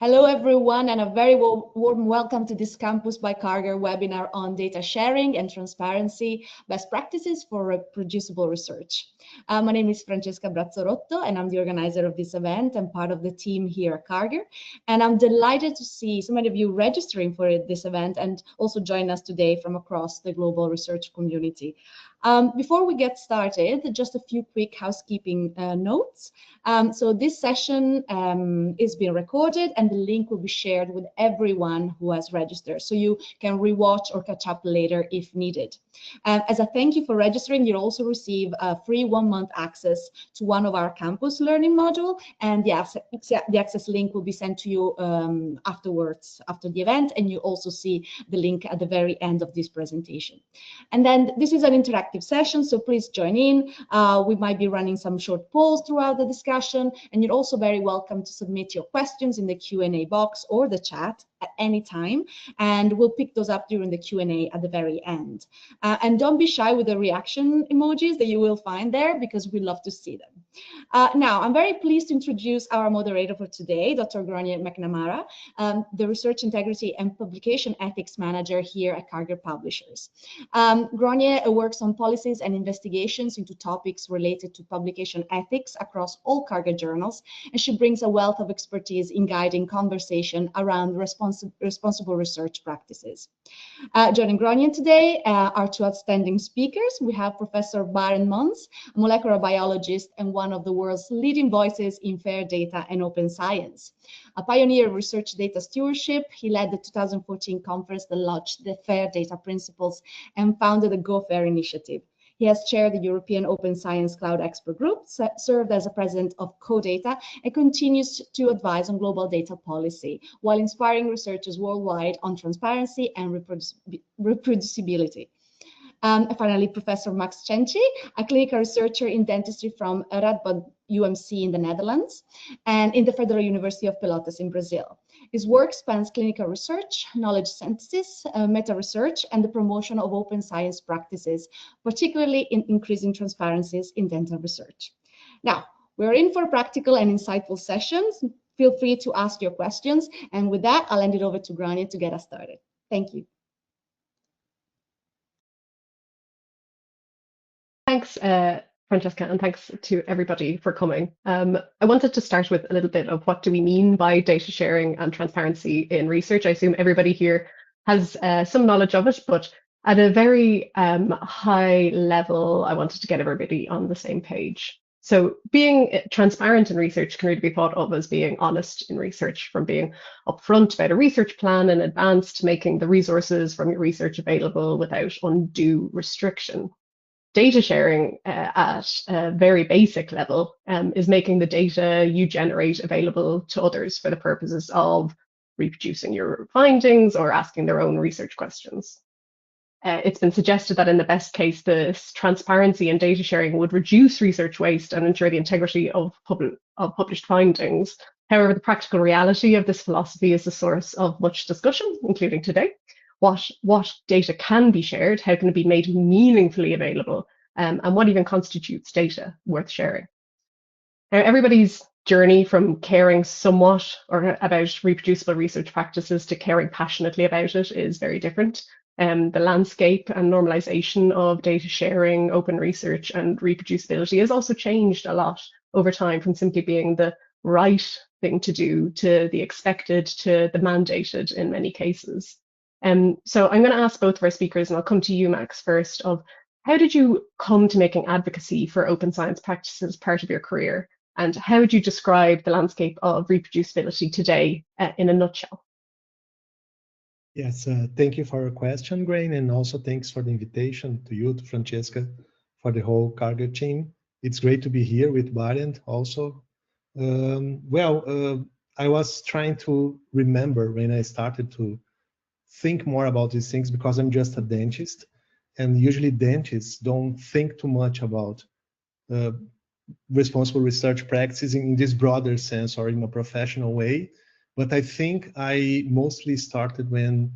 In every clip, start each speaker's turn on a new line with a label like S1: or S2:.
S1: Hello, everyone, and a very warm welcome to this Campus by Karger webinar on data sharing and transparency, best practices for reproducible research. My name is Francesca Brazzorotto, and I'm the organizer of this event and part of the team here at Karger. And I'm delighted to see so many of you registering for this event and also join us today from across the global research community. Before we get started, just a few quick housekeeping notes. So this session is being recorded and the link will be shared with everyone who has registered. So you can rewatch or catch up later if needed. As a thank you for registering, you'll also receive a free 1-month access to one of our campus learning module. And the access link will be sent to you afterwards, after the event. And you also see the link at the very end of this presentation. And then this is an interactive session, so please join in. We might be running some short polls throughout the discussion, and you're also very welcome to submit your questions in the Q&A box or the chat at any time, and we'll pick those up during the Q&A at the very end. And don't be shy with the reaction emojis that you will find there, because we love to see them. Now, I'm very pleased to introduce our moderator for today, Dr. Gronier McNamara, the Research Integrity and Publication Ethics Manager here at Karger Publishers. Gronier works on policies and investigations into topics related to publication ethics across all Karger journals, and she brings a wealth of expertise in guiding conversation around responsible research practices. Joining Gronier today are two outstanding speakers. We have Professor Barend Mons, a molecular biologist and one of the world's leading voices in fair data and open science. A pioneer of research data stewardship, he led the 2014 conference that launched the Fair Data Principles and founded the Go Fair initiative. He has chaired the European Open Science Cloud Expert Group, served as a president of CoData, and continues to advise on global data policy while inspiring researchers worldwide on transparency and reproducibility. And finally, Professor Max Cenci, a clinical researcher in dentistry from Radboud UMC in the Netherlands and in the Federal University of Pelotas in Brazil. His work spans clinical research, knowledge synthesis, meta-research, and the promotion of open science practices, particularly in increasing transparencies in dental research. Now, we're in for practical and insightful sessions. Feel free to ask your questions. And with that, I'll hand it over to Gronier to get us started. Thank you.
S2: Thanks, Francesca, and thanks to everybody for coming. I wanted to start with a little bit of what do we mean by data sharing and transparency in research. I assume everybody here has some knowledge of it, but at a very high level, I wanted to get everybody on the same page. So being transparent in research can really be thought of as being honest in research, from being upfront about a research plan in advance to making the resources from your research available without undue restriction. Data sharing at a very basic level is making the data you generate available to others for the purposes of reproducing your findings or asking their own research questions. It's been suggested that in the best case, this transparency and data sharing would reduce research waste and ensure the integrity of published findings. However, the practical reality of this philosophy is the source of much discussion, including today. What data can be shared, how can it be made meaningfully available, and what even constitutes data worth sharing. Now, everybody's journey from caring somewhat or about reproducible research practices to caring passionately about it is very different. The landscape and normalization of data sharing, open research, and reproducibility has also changed a lot over time, from simply being the right thing to do to the expected to the mandated in many cases. So I'm going to ask both of our speakers, and I'll come to you, Max, first, of how did you come to making advocacy for open science practices part of your career? And how would you describe the landscape of reproducibility today in a nutshell?
S3: Yes, thank you for your question, Grain, and also thanks for the invitation to you, to Francesca, for the whole Karger team. It's great to be here with Barend also. I was trying to remember when I started to think more about these things, because I'm just a dentist, and usually dentists don't think too much about responsible research practices in this broader sense or in a professional way. But I think I mostly started when,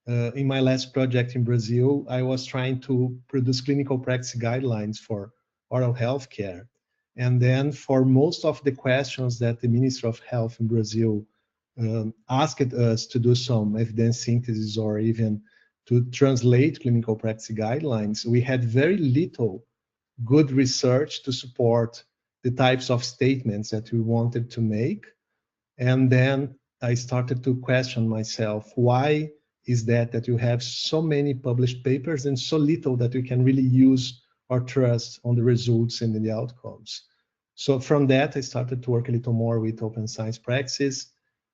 S3: in my last project in Brazil, I was trying to produce clinical practice guidelines for oral health care. And then for most of the questions that the Minister of Health in Brazil asked us to do some evidence synthesis or even to translate clinical practice guidelines, we had very little good research to support the types of statements that we wanted to make. And then I started to question myself, why is that you have so many published papers and so little that we can really use or trust on the results and the outcomes? So from that, I started to work a little more with open science practices.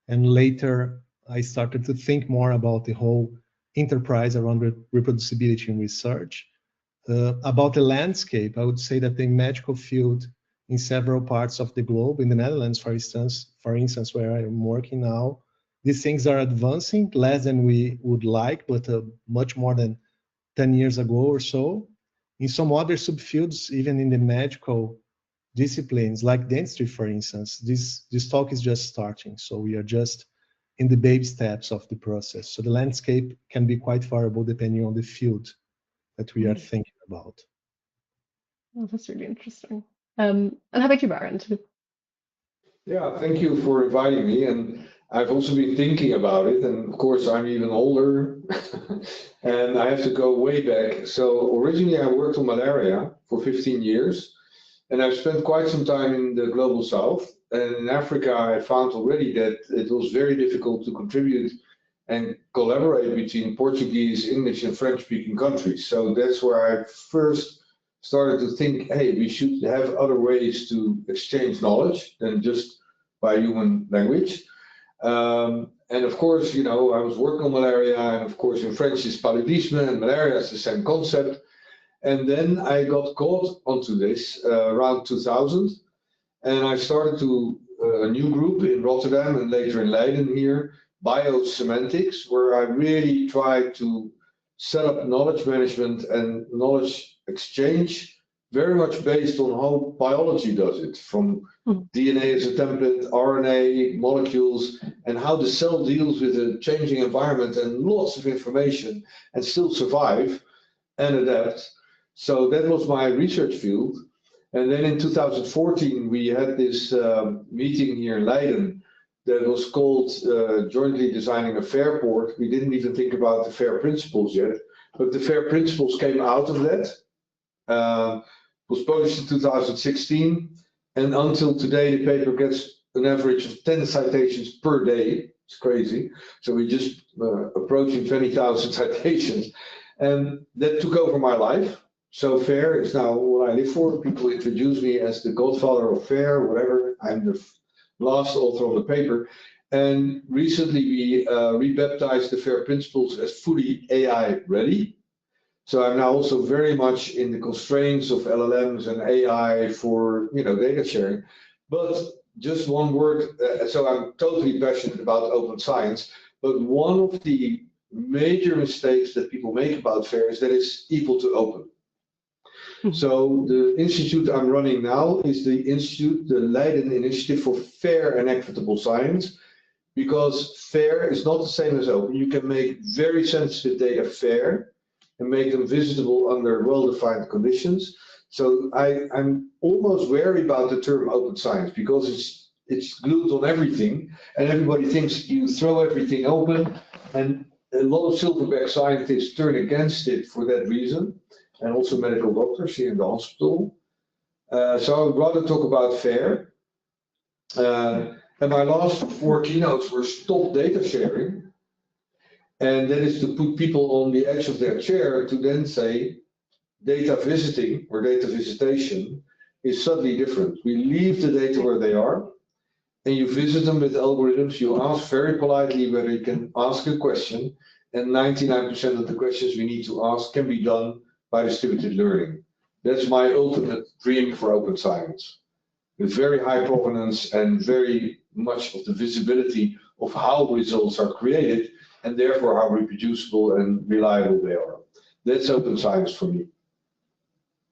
S3: And later, I started to think more about the whole enterprise around reproducibility in research. About the landscape, I would say that the medical field in several parts of the globe, in the Netherlands, for instance, where I am working now, these things are advancing less than we would like, but much more than 10 years ago or so. In some other subfields, even in the medical disciplines, like dentistry, for instance, this talk is just starting. So we are just in the baby steps of the process. So the landscape can be quite variable depending on the field that we are thinking about.
S2: Oh, that's really interesting. And how about you, Baron?
S4: Yeah, thank you for inviting me. And I've also been thinking about it. And of course, I'm even older and I have to go way back. So originally, I worked on malaria for 15 years. And I've spent quite some time in the global south. And in Africa, I found already that it was very difficult to contribute and collaborate between Portuguese, English, and French-speaking countries. So that's where I first started to think, hey, we should have other ways to exchange knowledge than just by human language. And of course, you know, I was working on malaria, and of course in French is paludisme, and malaria is the same concept. And then I got caught onto this around 2000, and I started to a new group in Rotterdam and later in Leiden here, biosemantics, where I really tried to set up knowledge management and knowledge exchange very much based on how biology does it, from DNA as a template, RNA, molecules, and how the cell deals with a changing environment and lots of information and still survive and adapt. So that was my research field. And then in 2014, we had this meeting here in Leiden that was called Jointly Designing a Fair Port. We didn't even think about the FAIR principles yet, but the FAIR principles came out of that. Was published in 2016, and until today, the paper gets an average of 10 citations per day. It's crazy. So we're just approaching 20,000 citations, and that took over my life. So FAIR is now what I live for. People introduce me as the godfather of FAIR, whatever. I'm the last author on the paper. And recently we rebaptized the FAIR principles as fully AI ready. So I'm now also very much in the constraints of LLMs and AI for, you know, data sharing. But just one word, so I'm totally passionate about open science, but one of the major mistakes that people make about FAIR is that it's equal to open. So the institute I'm running now is the institute, the Leiden Initiative for Fair and Equitable Science, because fair is not the same as open. You can make very sensitive data fair and make them visitable under well-defined conditions. So I'm almost wary about the term open science because it's glued on everything, and everybody thinks you throw everything open, and a lot of silverback scientists turn against it for that reason, and also medical doctors here in the hospital. So I would rather talk about fair. And my last 4 keynotes were stop data sharing. And that is to put people on the edge of their chair to then say data visiting or data visitation is subtly different. We leave the data where they are, and you visit them with algorithms. You ask very politely whether you can ask a question, and 99% of the questions we need to ask can be done by distributed learning. That's my ultimate dream for open science, with very high provenance and very much of the visibility of how results are created, and therefore how reproducible and reliable they are. That's open science for me.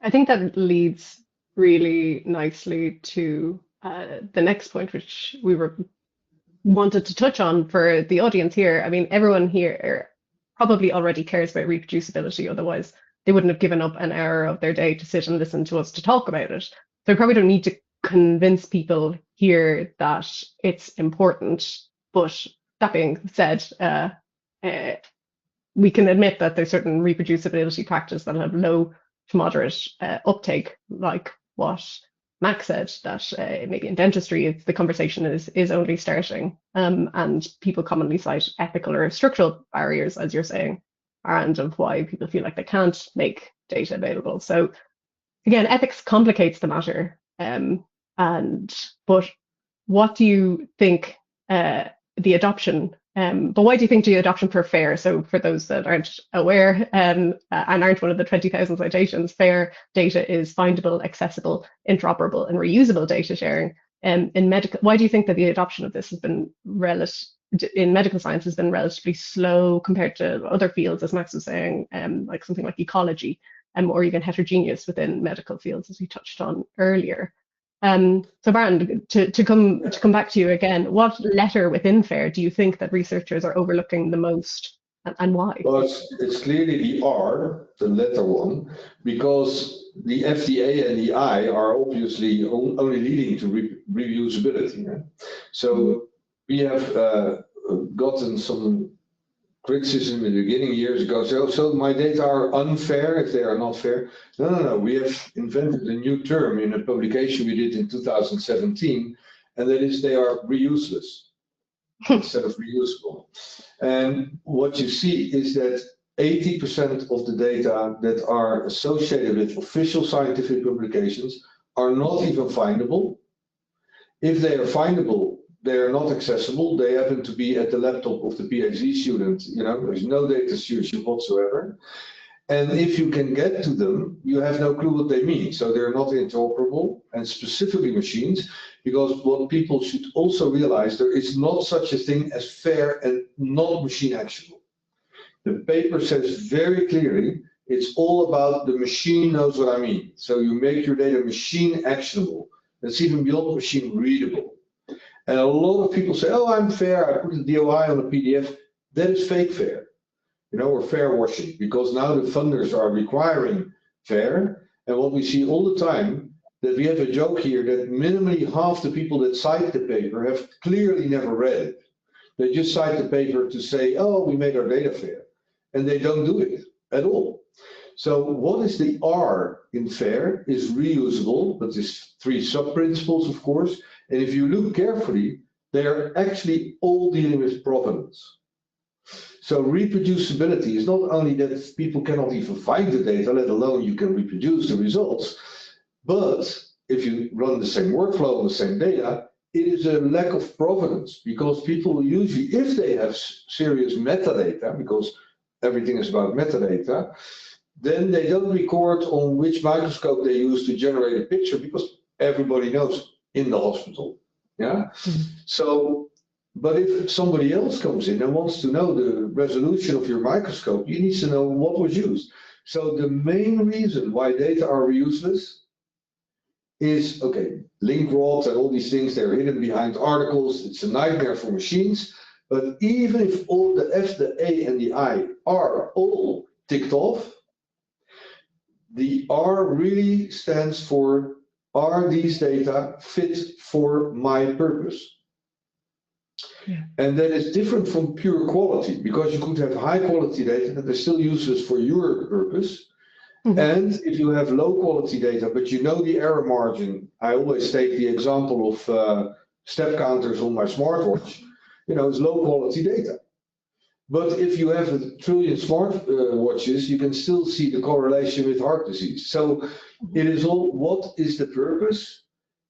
S2: I think that leads really nicely to the next point, which we wanted to touch on for the audience here. I mean, everyone here probably already cares about reproducibility, otherwise they wouldn't have given up an hour of their day to sit and listen to us to talk about it. So I probably don't need to convince people here that it's important. But that being said, we can admit that there's certain reproducibility practices that have low to moderate uptake, like what Max said, that maybe in dentistry the conversation is only starting, and people commonly cite ethical or structural barriers, as you're saying, and of why people feel like they can't make data available. So again, ethics complicates the matter, but what do you think the adoption? But why do you think the adoption for FAIR? So for those that aren't aware and aren't one of the 20,000 citations, FAIR data is findable, accessible, interoperable, and reusable data sharing. In medical, why do you think that the adoption of this has been in medical science has been relatively slow compared to other fields, as Max was saying, like something like ecology, or even heterogeneous within medical fields, as we touched on earlier? So Baran, to come back to you again, what letter within FAIR do you think that researchers are overlooking the most, and why?
S4: Well, it's clearly the R, the letter one, because the FDA and the I are obviously only leading to reusability. Right? So we have gotten some criticism in the beginning years ago. So my data are unfair if they are not fair. No. We have invented a new term in a publication we did in 2017, and that is they are reuseless instead of reusable. And what you see is that 80% of the data that are associated with official scientific publications are not even findable. If they are findable, they are not accessible. They happen to be at the laptop of the PhD student. There's no data stewardship whatsoever. And if you can get to them, you have no clue what they mean. So they're not interoperable, and specifically machines, because what people should also realize, there is not such a thing as fair and not machine actionable. The paper says very clearly, it's all about the machine knows what I mean. So you make your data machine actionable. That's even beyond machine readable. And a lot of people say, oh, I'm fair, I put the DOI on a PDF. That is fake fair, or fair washing, because now the funders are requiring fair. And what we see all the time, that we have a joke here that minimally half the people that cite the paper have clearly never read it. They just cite the paper to say, oh, we made our data fair. And they don't do it at all. So what is the R in FAIR is reusable, but there's 3 sub-principles, of course. And if you look carefully, they are actually all dealing with provenance. So reproducibility is not only that people cannot even find the data, let alone you can reproduce the results, but if you run the same workflow on the same data, it is a lack of provenance, because people usually, if they have serious metadata, because everything is about metadata, then they don't record on which microscope they use to generate a picture, because everybody knows in the hospital. Yeah. So, but if somebody else comes in and wants to know the resolution of your microscope, you need to know what was used. So the main reason why data are reuseless is, okay, link rods and all these things, they're hidden behind articles. It's a nightmare for machines. But even if all the F, the A, and the I are all ticked off, the R really stands for, are these data fit for my purpose? Yeah. And that is different from pure quality, because you could have high quality data that is still useless for your purpose. And if you have low quality data, but you know the error margin, I always take the example of step counters on my smartwatch, it's low quality data. But if you have 1 trillion smart watches, you can still see the correlation with heart disease. So it is all, what is the purpose?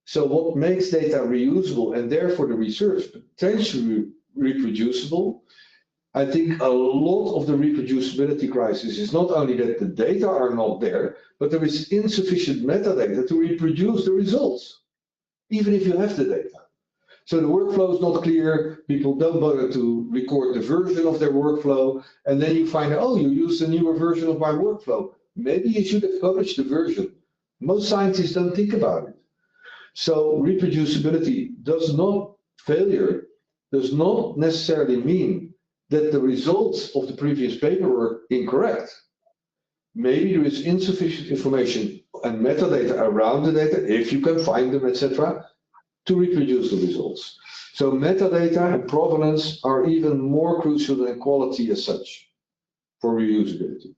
S4: So what makes data reusable and therefore the research potentially reproducible? I think a lot of the reproducibility crisis is not only that the data are not there, but there is insufficient metadata to reproduce the results, even if you have the data. So the workflow is not clear, people don't bother to record the version of their workflow, and then you find out, oh, you used a newer version of my workflow. Maybe you should have published the version. Most scientists don't think about it. So reproducibility failure does not necessarily mean that the results of the previous paper were incorrect. Maybe there is insufficient information and metadata around the data, if you can find them, etc., to reproduce the results. So metadata and provenance are even more crucial than quality as such for reusability.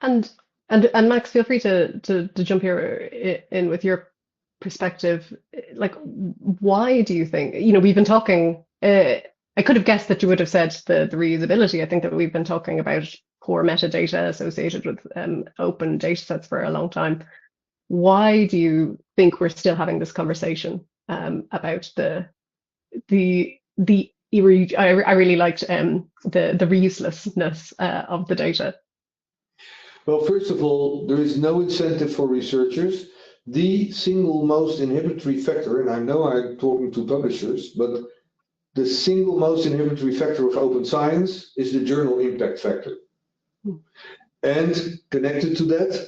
S2: And Max, feel free to jump here in with your perspective. Like, why do you think, we've been talking, I could have guessed that you would have said the reusability. I think that we've been talking about poor metadata associated with open data sets for a long time. Why do you think we're still having this conversation about I really liked the reuselessness of the data.
S4: Well, first of all, there is no incentive for researchers. The single most inhibitory factor, and I know I'm talking to publishers, but the single most inhibitory factor of open science is the journal impact factor. And connected to that,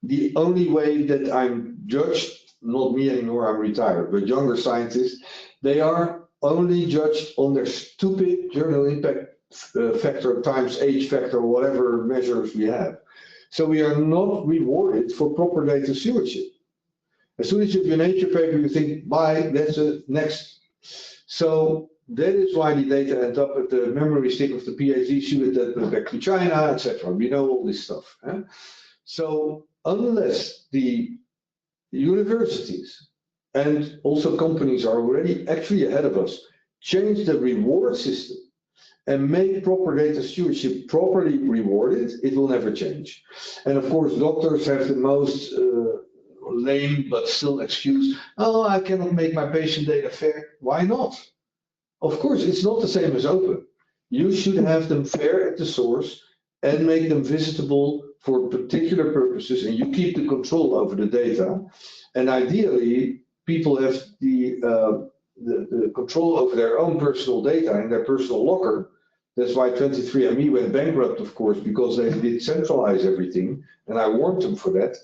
S4: the only way that I'm judged, not me anymore, I'm retired, but younger scientists, they are only judged on their stupid journal impact factor times age factor, whatever measures we have. So we are not rewarded for proper data stewardship. As soon as you have your Nature paper, you think, bye, that's the next. So that is why the data end up at the memory stick of the PhD student back to China, etc. We know all this stuff. Eh? So unless the universities and also companies are already actually ahead of us, change the reward system and make proper data stewardship properly rewarded, it will never change. And of course, doctors have the most lame but still excuse, oh, I cannot make my patient data fair. Why not? Of course, it's not the same as open. You should have them fair at the source and make them visitable for particular purposes, and you keep the control over the data. And ideally, people have the control over their own personal data in their personal locker. That's why 23andMe went bankrupt, of course, because they did centralize everything, and I warned them for that.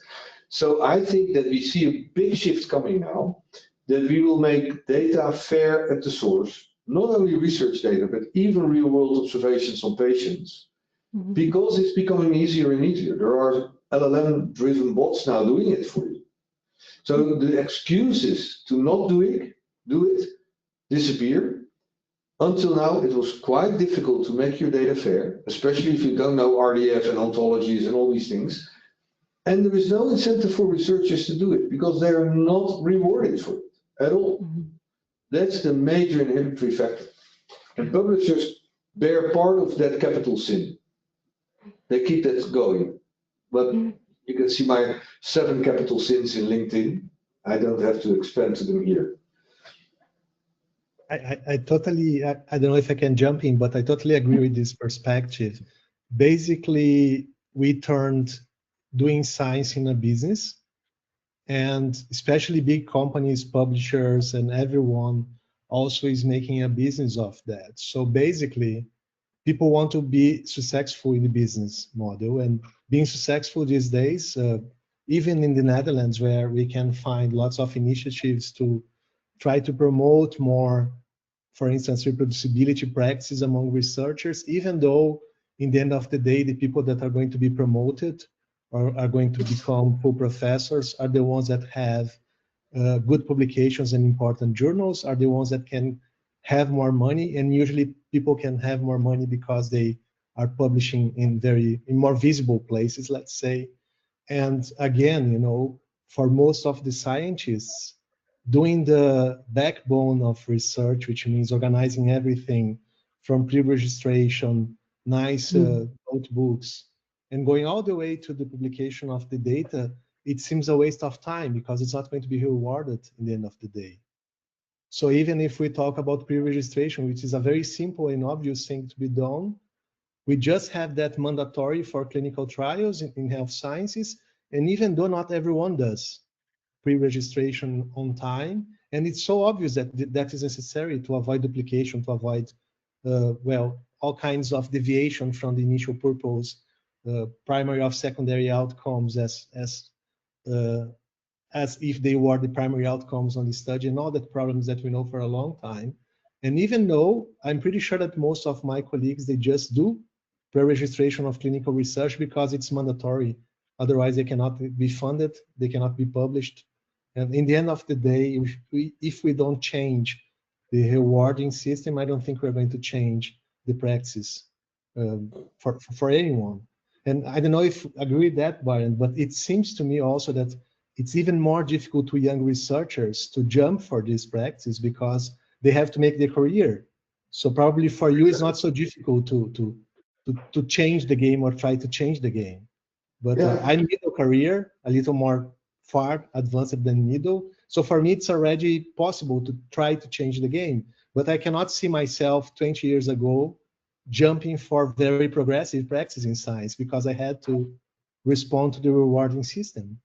S4: So I think that we see a big shift coming now, that we will make data fair at the source, not only research data, but even real-world observations on patients, because it's becoming easier and easier. There are LLM-driven bots now doing it for you. So the excuses to not do it disappear. Until now, it was quite difficult to make your data fair, especially if you don't know RDF and ontologies and all these things. And there is no incentive for researchers to do it because they are not rewarded for it at all. That's the major inhibitory factor. And publishers bear part of that capital sin. They keep that going. But you can see my 7 capital sins in LinkedIn. I don't have to expand to them here.
S3: I totally, I don't know if I can jump in, but I totally agree with this perspective. Basically, we turned doing science in a business, and especially big companies, publishers, and everyone also is making a business of that. So basically, people want to be successful in the business model, and being successful these days, even in the Netherlands, where we can find lots of initiatives to try to promote more, for instance, reproducibility practices among researchers, even though in the end of the day, the people that are going to be promoted or are going to become full professors are the ones that have good publications and important journals, are the ones that can have more money, and usually people can have more money because they are publishing in more visible places, let's say. And again, for most of the scientists, doing the backbone of research, which means organizing everything from pre-registration, nice notebooks, and going all the way to the publication of the data, it seems a waste of time because it's not going to be rewarded in the end of the day. So even if we talk about pre-registration, which is a very simple and obvious thing to be done, we just have that mandatory for clinical trials in health sciences. And even though not everyone does pre-registration on time, and it's so obvious that that is necessary to avoid duplication, to avoid, all kinds of deviation from the initial purpose, primary or secondary outcomes as if they were the primary outcomes on the study, and all that problems that we know for a long time. And even though I'm pretty sure that most of my colleagues, they just do pre-registration of clinical research because it's mandatory. Otherwise, they cannot be funded, they cannot be published. And in the end of the day, if we don't change the rewarding system, I don't think we're going to change the practice for anyone. And I don't know if I agree with that, Byron, but it seems to me also that it's even more difficult to young researchers to jump for this practice because they have to make their career. So probably for you, it's not so difficult to change the game or try to change the game. But I'm middle career, a little more far advanced than middle. So for me, it's already possible to try to change the game. But I cannot see myself 20 years ago jumping for very progressive practice in science because I had to respond to the rewarding system.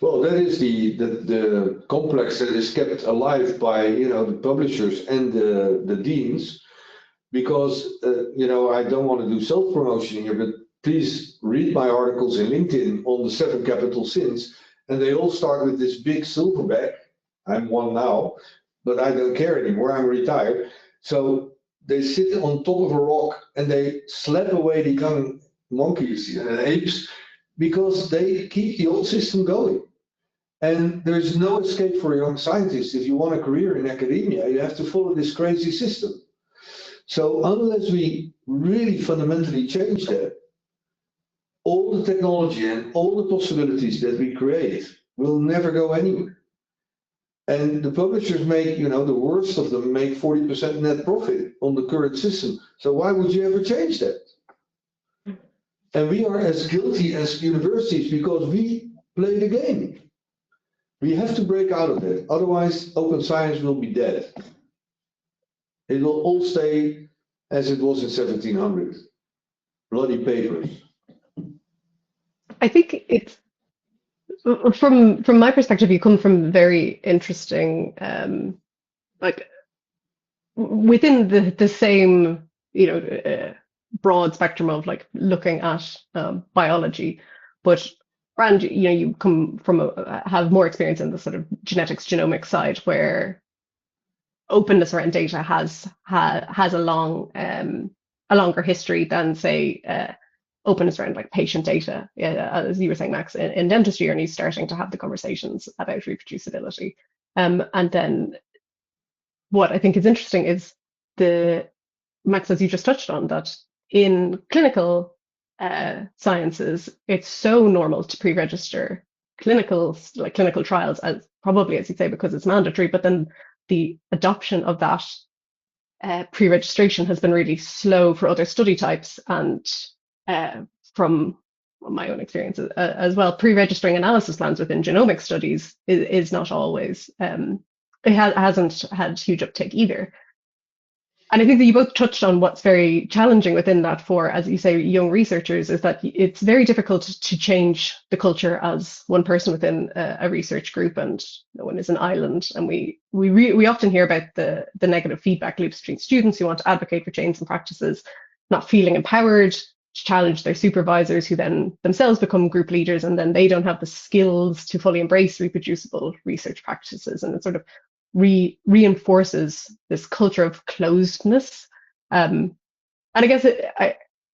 S4: Well, that is the complex that is kept alive by the publishers and the deans, because I don't want to do self-promotion here, but please read my articles in LinkedIn on the 7 capital sins, and they all start with this big silverback. I'm one now, but I don't care anymore. I'm retired. So they sit on top of a rock and they slap away the young monkeys and apes because they keep the old system going. And there's no escape for young scientists. If you want a career in academia, you have to follow this crazy system. So unless we really fundamentally change that, all the technology and all the possibilities that we create will never go anywhere. And the publishers make, the worst of them make 40% net profit on the current system. So why would you ever change that? And we are as guilty as universities because we play the game. We have to break out of it. Otherwise, open science will be dead. It will all stay as it was in 1700. Bloody papers.
S2: I think it's from my perspective, you come from very interesting, like within the same, broad spectrum of like looking at biology, but Brand, you come from have more experience in the sort of genetics, genomics side, where openness around data has a longer history than say openness around like patient data, as you were saying, Max, in dentistry, and he's starting to have the conversations about reproducibility. And then what I think is interesting is Max, as you just touched on, that in clinical sciences, it's so normal to pre-register clinical trials, as probably, as you say, because it's mandatory, but then the adoption of that pre-registration has been really slow for other study types. And from my own experience as well, pre-registering analysis plans within genomic studies is not always, it hasn't had huge uptake either. And I think that you both touched on what's very challenging within that for, as you say, young researchers, is that it's very difficult to change the culture as one person within a research group, and no one is an island. And we often hear about the negative feedback loops between students who want to advocate for change in practices, not feeling empowered to challenge their supervisors, who then themselves become group leaders, and then they don't have the skills to fully embrace reproducible research practices. And it sort of reinforces this culture of closedness. And I guess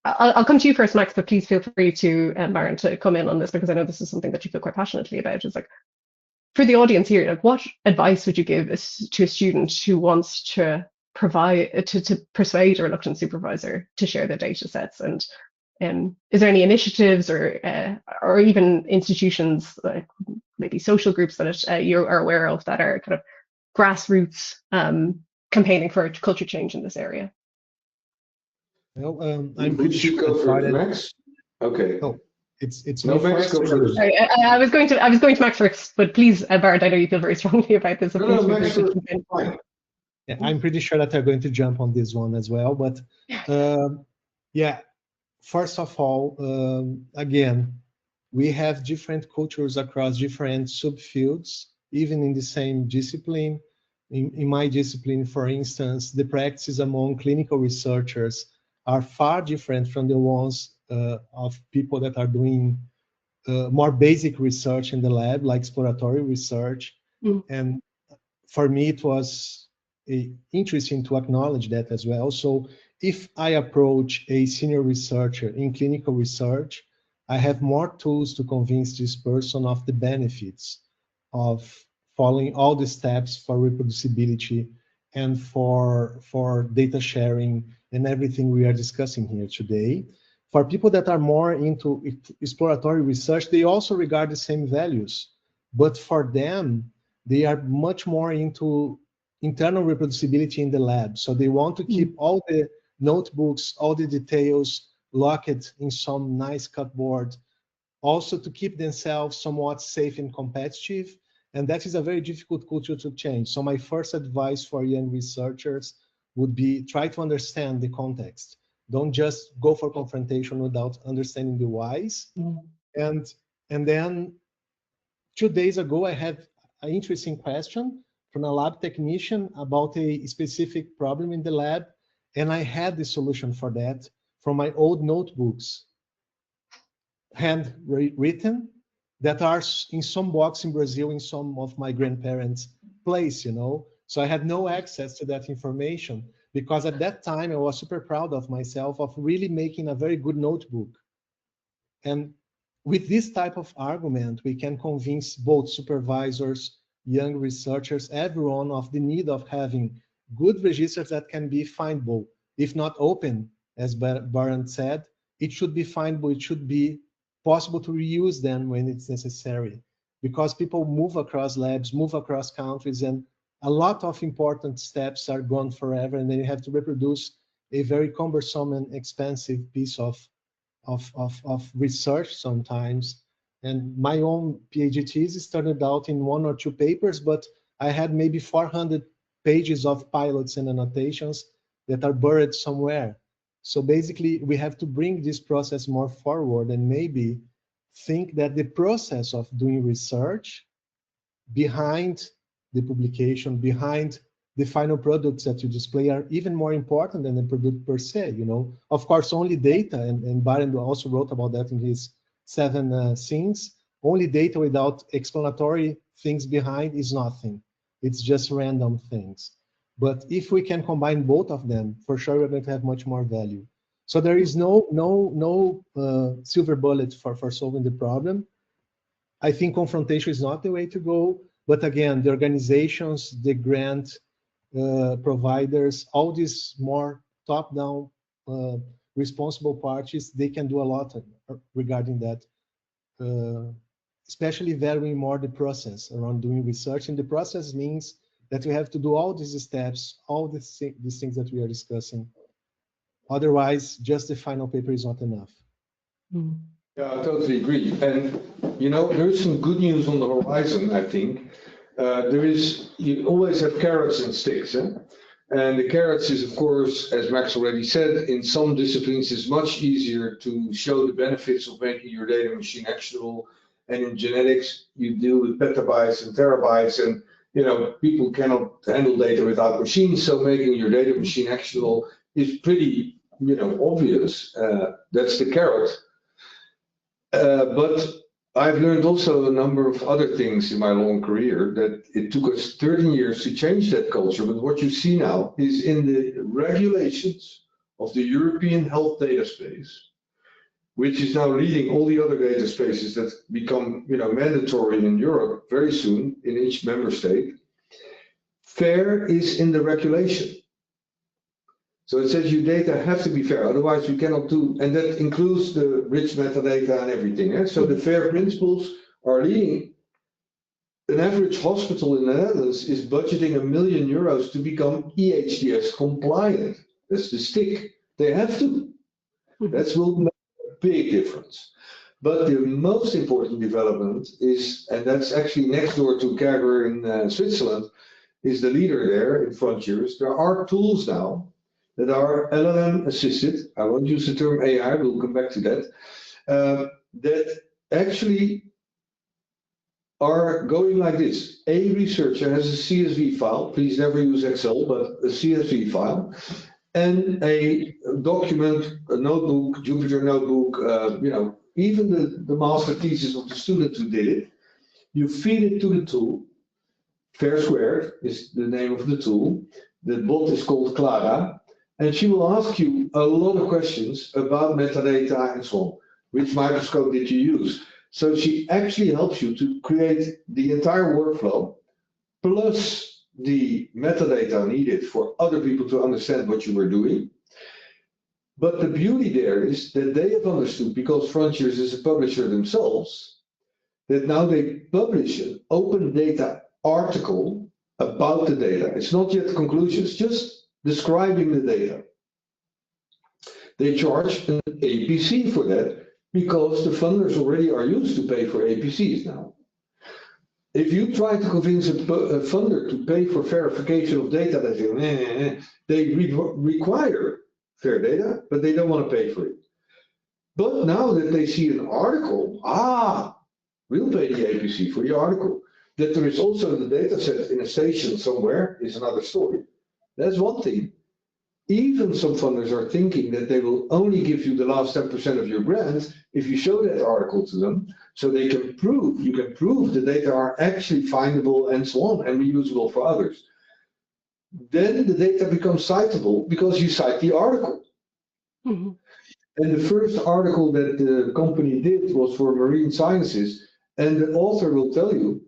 S2: I'll come to you first, Max, but please feel free to, Baron, to come in on this, because I know this is something that you feel quite passionately about. Is like, for the audience here, like, what advice would you give to a student who wants to persuade a reluctant supervisor to share their data sets? And is there any initiatives or even institutions, like maybe social groups, that you are aware of that are kind of grassroots campaigning for culture change in this area?
S3: Well, I'm pretty sure
S4: go for it, Max. Okay.
S3: Oh, it's
S4: no, Max, go first.
S2: I was going to Max first, but please, Bart, I know you feel very strongly about this.
S4: No, Max first.
S3: Yeah, I'm pretty sure that they're going to jump on this one as well. But yeah, first of all, again, we have different cultures across different subfields, even in the same discipline. In my discipline, for instance, the practices among clinical researchers are far different from the ones of people that are doing more basic research in the lab, like exploratory research. And for me, it was interesting to acknowledge that as well. So if I approach a senior researcher in clinical research, I have more tools to convince this person of the benefits of following all the steps for reproducibility and for data sharing and everything we are discussing here today. For people that are more into exploratory research, they also regard the same values, but for them, they are much more into internal reproducibility in the lab. So they want to keep all the notebooks, all the details locked in some nice cupboard, also to keep themselves somewhat safe and competitive. And that is a very difficult culture to change. So my first advice for young researchers would be try to understand the context. Don't just go for confrontation without understanding the whys. And then 2 days ago, I had an interesting question from a lab technician about a specific problem in the lab. And I had the solution for that from my old notebooks, handwritten, that are in some box in Brazil in some of my grandparents' place, you know. So I had no access to that information because at that time I was super proud of myself of really making a very good notebook. And with this type of argument, we can convince both supervisors, young researchers, everyone of the need of having good registers that can be findable. If not open, as Barend said, it should be findable, it should be possible to reuse them when it's necessary. Because people move across labs, move across countries, and a lot of important steps are gone forever, and then you have to reproduce a very cumbersome and expensive piece of research sometimes. And my own PhD thesis started out in 1 or 2 papers, but I had maybe 400 pages of pilots and annotations that are buried somewhere. So basically, we have to bring this process more forward and maybe think that the process of doing research behind the publication, behind the final products that you display are even more important than the product per se, you know. Of course, only data, and Barend also wrote about that in his 7 scenes, only data without explanatory things behind is nothing. It's just random things. But if we can combine both of them, for sure we're going to have much more value. So there is no silver bullet for solving the problem. I think confrontation is not the way to go. But again, the organizations, the grant providers, all these more top-down responsible parties, they can do a lot regarding that, especially valuing more the process around doing research. And the process means that we have to do all these steps, all these things that we are discussing. Otherwise, just the final paper is not enough.
S4: Yeah, I totally agree. And, you know, there's some good news on the horizon, I think. You always have carrots and sticks. Eh? And the carrots is, of course, as Max already said, in some disciplines it's much easier to show the benefits of making your data machine actionable. And in genetics, you deal with petabytes and terabytes, and you know people cannot handle data without machines. So making your data machine actionable is pretty, you know, obvious. That's the carrot. But I've learned also a number of other things in my long career that it took us 13 years to change that culture. But what you see now is in the regulations of the European health data space, which is now leading all the other data spaces that become, you know, mandatory in Europe very soon in each member state. Fair is in the regulation. So it says your data have to be fair, otherwise you cannot do, and that includes the rich metadata and everything. Eh? So the fair principles are leading. An average hospital in the Netherlands is budgeting €1 million to become EHDS compliant. That's the stick. They have to. That will make a big difference. But the most important development is, and that's actually next door to Karger in Switzerland, is the leader there in Frontiers. There are tools now that are LLM assisted. I won't use the term AI, we'll come back to that. That actually are going like this. A researcher has a CSV file, please never use Excel, but a CSV file, and a document, a notebook, Jupyter notebook, you know, even the master thesis of the student who did it. You feed it to the tool. Fair Squared is the name of the tool. The bot is called Clara, and she will ask you a lot of questions about metadata and so on. Which microscope did you use? So she actually helps you to create the entire workflow, plus the metadata needed for other people to understand what you were doing. But the beauty there is that they have understood, because Frontiers is a publisher themselves, that now they publish an open data article about the data. It's not yet conclusions, just describing the data. They charge an APC for that because the funders already are used to pay for APCs now. If you try to convince a funder to pay for verification of data, they require fair data, but they don't want to pay for it. But now that they see an article, we'll pay the APC for the article. That there is also the data set in a station somewhere is another story. That's one thing. Even some funders are thinking that they will only give you the last 10% of your grant if you show that article to them, so they can prove, you can prove the data are actually findable and so on, and reusable for others. Then the data becomes citable because you cite the article. Mm-hmm. And the first article that the company did was for marine sciences, and the author will tell you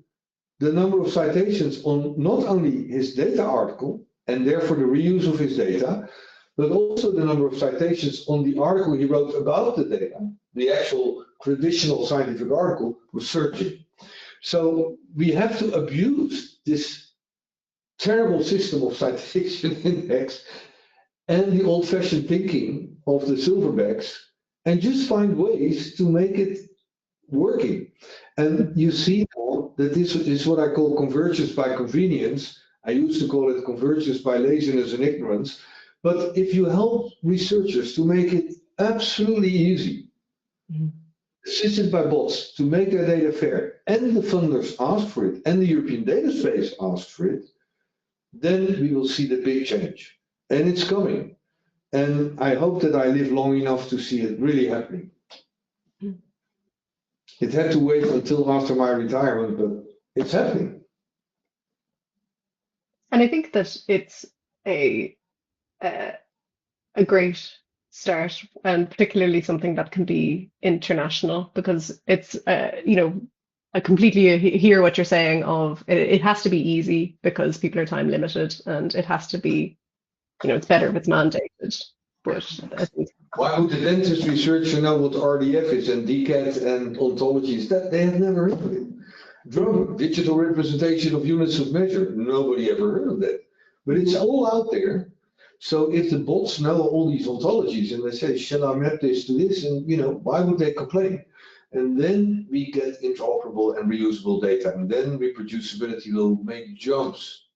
S4: the number of citations on not only his data article, and therefore the reuse of his data, but also the number of citations on the article he wrote about the data, the actual traditional scientific article, was searching. So we have to abuse this terrible system of citation index and the old-fashioned thinking of the silverbacks and just find ways to make it working. And you see now that this is what I call convergence by convenience. I used to call it convergence by laziness and ignorance. But if you help researchers to make it absolutely easy, assisted by bots, to make their data fair, and the funders ask for it, and the European data space asks for it, then we will see the big change. And it's coming. And I hope that I live long enough to see it really happening. It had to wait until after my retirement, but it's happening.
S2: And I think that it's a great start, and particularly something that can be international, because it's, I completely hear what you're saying of it has to be easy because people are time limited, and it has to be, it's better if it's mandated. But I think,
S4: why would the dentist researcher know what RDF is and DCAT and ontologies? That they have never heard of it. Digital representation of units of measure. Nobody ever heard of that. But it's all out there. So if the bots know all these ontologies and they say, shall I map this to this? And why would they complain? And then we get interoperable and reusable data, and then reproducibility will make jumps.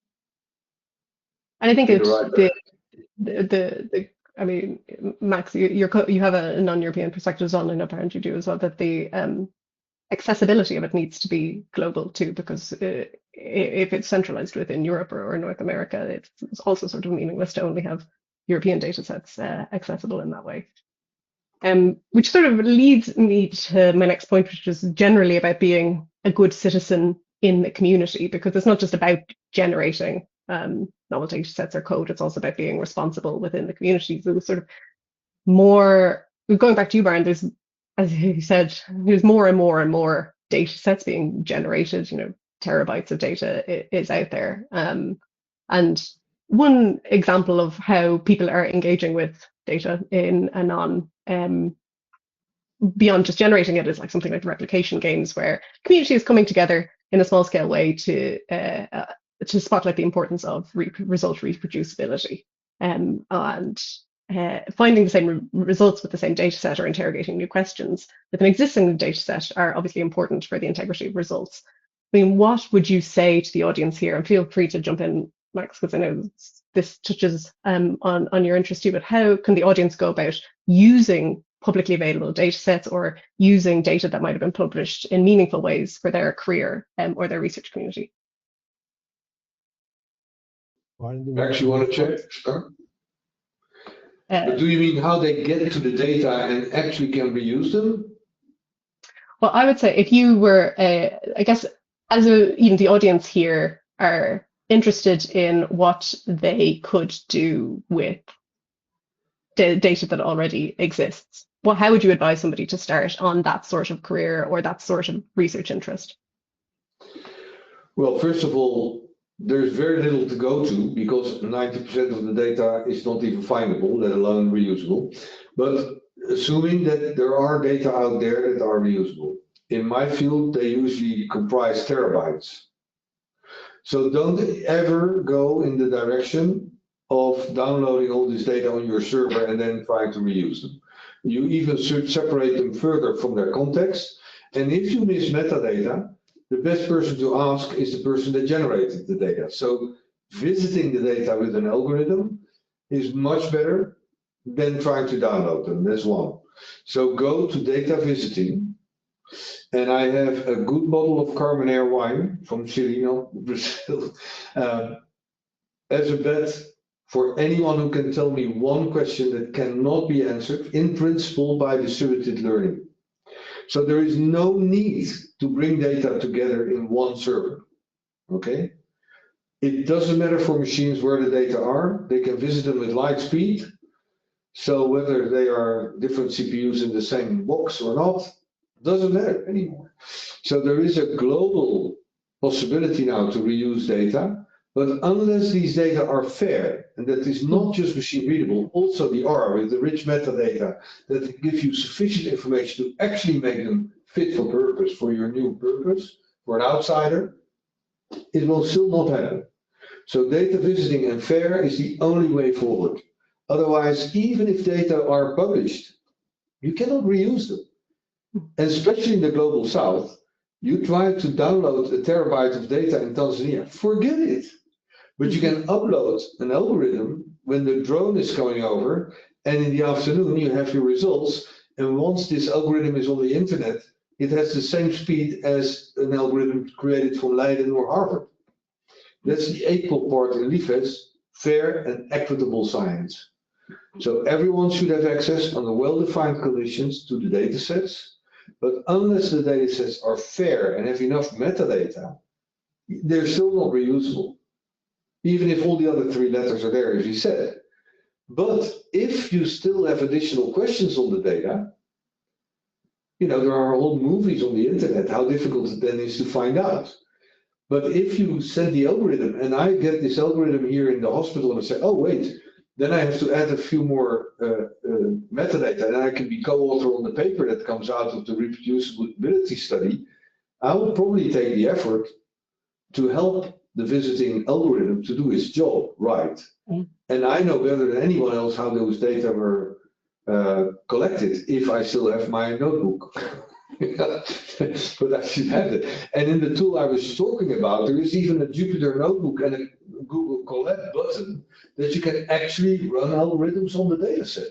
S2: And I think I mean, Max, you have a non-European perspective as well, and apparently you do as well, that the accessibility of it needs to be global too, because if it's centralized within Europe or North America, it's also sort of meaningless to only have European data sets accessible in that way. Which sort of leads me to my next point, which is generally about being a good citizen in the community, because it's not just about generating novel data sets or code, it's also about being responsible within the community. So sort of more, going back to you, Brian, there's, as you said, there's more and more and more data sets being generated, terabytes of data is out there. And one example of how people are engaging with data in a beyond just generating it is like something like the replication games, where community is coming together in a small scale way to spotlight the importance of result reproducibility and finding the same results with the same data set or interrogating new questions with an existing data set are obviously important for the integrity of results. I mean, what would you say to the audience here? And feel free to jump in, Max, because I know this touches on your interest too, but how can the audience go about using publicly available data sets or using data that might have been published in meaningful ways for their career or their research community?
S4: Max, you want to check? But do you mean how they get to the data and actually can reuse them?
S2: Well, I would say if you were, I guess, as the audience here are interested in what they could do with the data that already exists, how would you advise somebody to start on that sort of career or that sort of research interest?
S4: Well, first of all, there's very little to go to because 90% of the data is not even findable, let alone reusable. But assuming that there are data out there that are reusable, in my field, they usually comprise terabytes. So don't ever go in the direction of downloading all this data on your server and then trying to reuse them. You even should separate them further from their context. And if you miss metadata, the best person to ask is the person that generated the data. So visiting the data with an algorithm is much better than trying to download them. That's one. So go to data visiting. And I have a good bottle of Carbonaire wine from Chile, Brazil, as a bet for anyone who can tell me one question that cannot be answered in principle by distributed learning. So there is no need to bring data together in one server, okay? It doesn't matter for machines where the data are. They can visit them with light speed. So whether they are different CPUs in the same box or not, doesn't matter anymore. So there is a global possibility now to reuse data, but unless these data are fair, and that is not just machine readable, also the R with the rich metadata that give you sufficient information to actually make them fit for purpose, for your new purpose, for an outsider, it will still not happen. So data visiting and fair is the only way forward. Otherwise, even if data are published, you cannot reuse them. And especially in the global south, you try to download a terabyte of data in Tanzania, forget it. But you can upload an algorithm when the drone is coming over, and in the afternoon you have your results. And once this algorithm is on the internet, it has the same speed as an algorithm created from Leiden or Harvard. That's the equal part in LIFES, fair and equitable science. So everyone should have access under well-defined conditions to the data sets. But unless the data sets are fair and have enough metadata, they're still not reusable, even if all the other three letters are there, as you said. But if you still have additional questions on the data, there are whole movies on the internet, how difficult it then is to find out. But if you send the algorithm, and I get this algorithm here in the hospital and I say, oh, wait, then I have to add a few more metadata, and I can be co-author on the paper that comes out of the reproducibility study. I will probably take the effort to help the visiting algorithm to do its job right. And I know better than anyone else how those data were collected if I still have my notebook. But I should have it. And in the tool I was talking about, there is even a Jupyter notebook and a Google Colab button that you can actually run algorithms on the data set.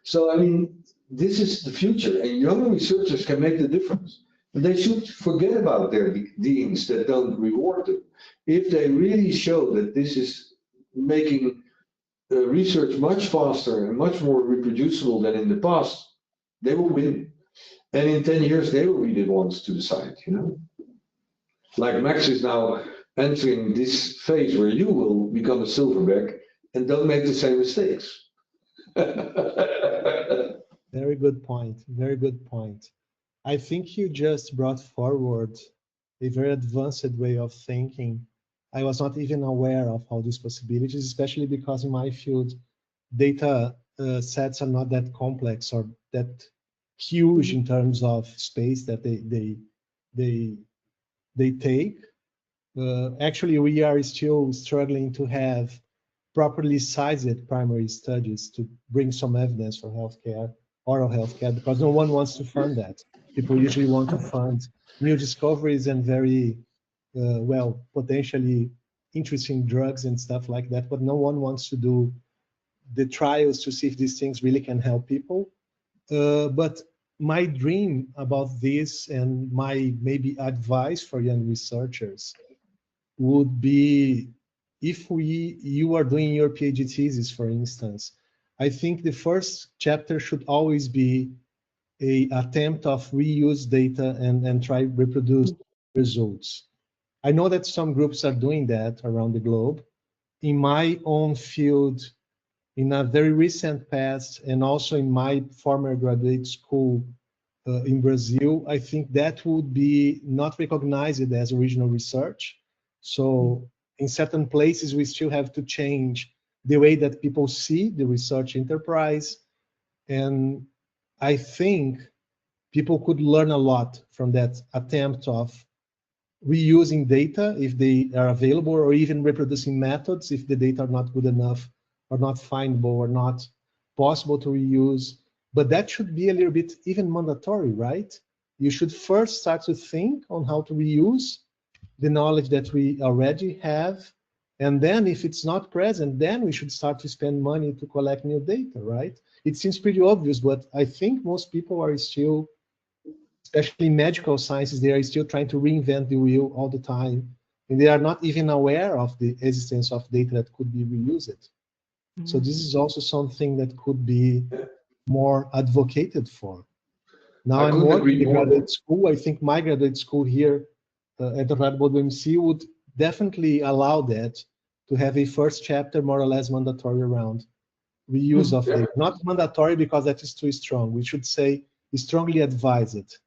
S4: So, I mean, this is the future, and young researchers can make the difference. But they should forget about their deans that don't reward them. If they really show that this is making research much faster and much more reproducible than in the past, they will win. And in 10 years, they will be the ones to decide, Like Max is now entering this phase where you will become a silverback and don't make the same mistakes.
S3: Very good point. Very good point. I think you just brought forward a very advanced way of thinking. I was not even aware of all these possibilities, especially because in my field, data sets are not that complex or that huge in terms of space that they take. Actually, we are still struggling to have properly sized primary studies to bring some evidence for healthcare, oral healthcare, because no one wants to fund that. People usually want to fund new discoveries and very, potentially interesting drugs and stuff like that, but no one wants to do the trials to see if these things really can help people. But my dream about this and my maybe advice for young researchers would be, if you are doing your PhD thesis, for instance, I think the first chapter should always be a attempt of reuse data and try reproduce results. I know that some groups are doing that around the globe. In my own field, in a very recent past, and also in my former graduate school in Brazil, I think that would be not recognized as original research. So in certain places, we still have to change the way that people see the research enterprise. And I think people could learn a lot from that attempt of reusing data if they are available, or even reproducing methods if the data are not good enough, or not findable, or not possible to reuse. But that should be a little bit even mandatory, right? You should first start to think on how to reuse the knowledge that we already have. And then if it's not present, then we should start to spend money to collect new data, right? It seems pretty obvious, but I think most people are still, especially in medical sciences, they are still trying to reinvent the wheel all the time. And they are not even aware of the existence of data that could be reused. So this is also something that could be more advocated for. Now I'm working in graduate school. I think my graduate school here at the WMC would definitely allow that, to have a first chapter more or less mandatory around reuse of data. Not mandatory because that is too strong. We should say strongly advised.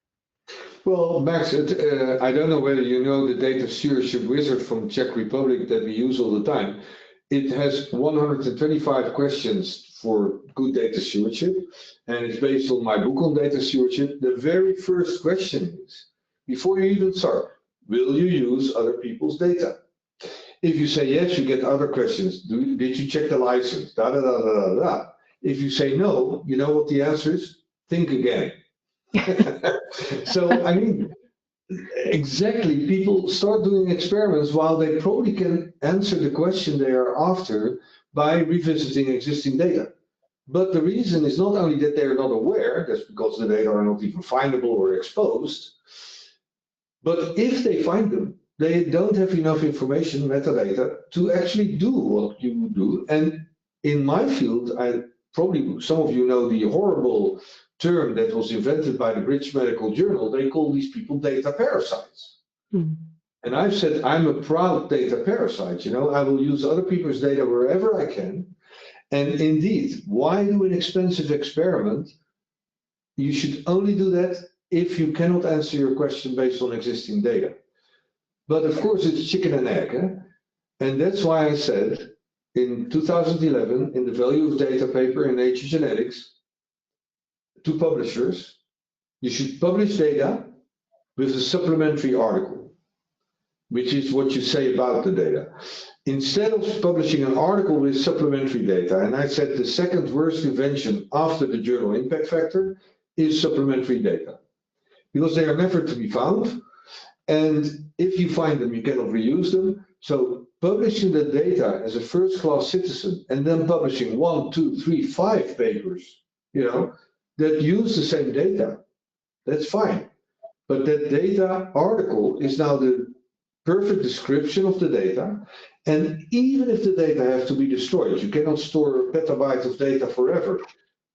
S4: Well, Max, I don't know whether you know the data stewardship wizard from Czech Republic that we use all the time. It has 125 questions for good data stewardship, and it's based on my book on data stewardship. The very first question is, before you even start, will you use other people's data? If you say yes, you get other questions. Did you check the license? Da, da, da, da, da, da. If you say no, you know what the answer is? Think again. So, I mean, exactly, people start doing experiments while they probably can answer the question they are after by revisiting existing data. But the reason is not only that they're not aware, that's because the data are not even findable or exposed, but if they find them, they don't have enough information, metadata, to actually do what you do. And in my field, probably some of you know the horrible term that was invented by the British Medical Journal. They call these people data parasites. And I've said, I'm a proud data parasite, you know, I will use other people's data wherever I can. And indeed, why do an expensive experiment? You should only do that if you cannot answer your question based on existing data. But of course, it's chicken and egg. And that's why I said in 2011, in the value of data paper in Nature Genetics, to publishers, you should publish data with a supplementary article, which is what you say about the data. Instead of publishing an article with supplementary data, and I said the second worst invention after the journal impact factor is supplementary data, because they are never to be found. And if you find them, you cannot reuse them. So publishing the data as a first-class citizen and then publishing 1, 2, 3, 5 papers, you know, that use the same data, that's fine. But that data article is now the perfect description of the data. And even if the data have to be destroyed, you cannot store a petabyte of data forever.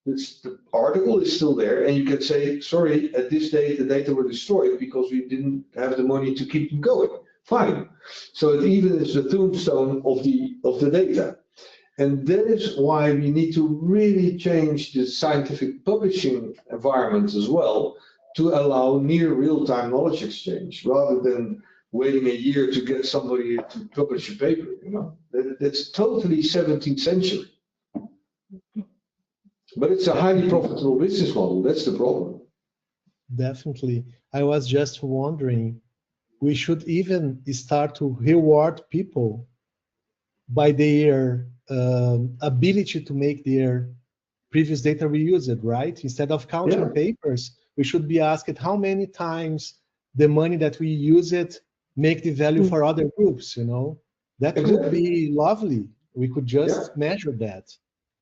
S4: The article is still there, and you can say, sorry, at this date the data were destroyed because we didn't have the money to keep them going. Fine. So it even is the tombstone of the data. And that is why we need to really change the scientific publishing environment as well, to allow near real-time knowledge exchange, rather than waiting a year to get somebody to publish a paper. You know, that's totally 17th century. But it's a highly profitable business model. That's the problem.
S3: Definitely. I was just wondering, we should even start to reward people by their ability to make their previous data reused, right? Instead of counting papers, we should be asked how many times the money that we use it make the value for other groups, you know? That would be lovely. We could just measure that.